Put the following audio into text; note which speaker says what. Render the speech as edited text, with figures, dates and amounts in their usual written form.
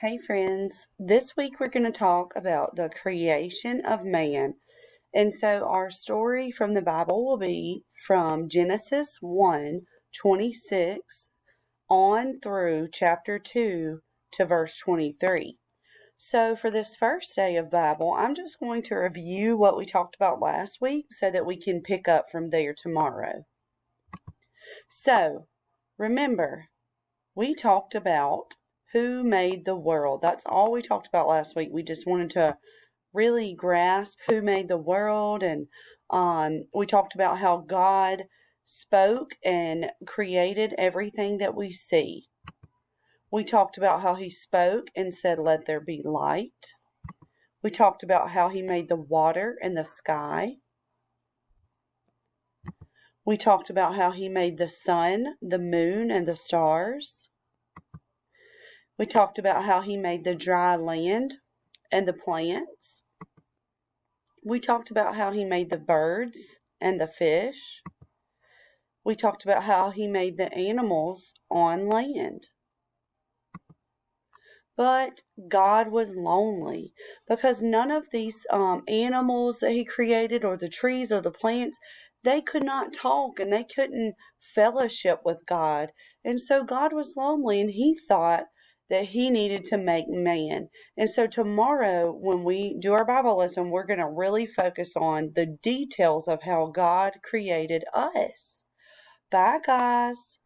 Speaker 1: Hey friends, this week we're going to talk about the creation of man. And so our story from the Bible will be from Genesis 1:26 on through chapter 2 to verse 23. So for this first day of Bible, I'm just going to review what we talked about last week so that we can pick up from there tomorrow. So remember, we talked about who made the world. That's all we talked about last week. We just wanted to really grasp who made the world, and we talked about how God spoke and created everything that we see. We talked about how He spoke and said, "Let there be light." We talked about how He made the water and the sky. We talked about how He made the sun, the moon, and the stars. We talked about how He made the dry land and the plants. We talked about how He made the birds and the fish. We talked about how He made the animals on land. But God was lonely because none of these animals that He created, or the trees or the plants, they could not talk and they couldn't fellowship with God. And so God was lonely, and He thought that He needed to make man. And so tomorrow, when we do our Bible lesson, we're going to really focus on the details of how God created us. Bye, guys.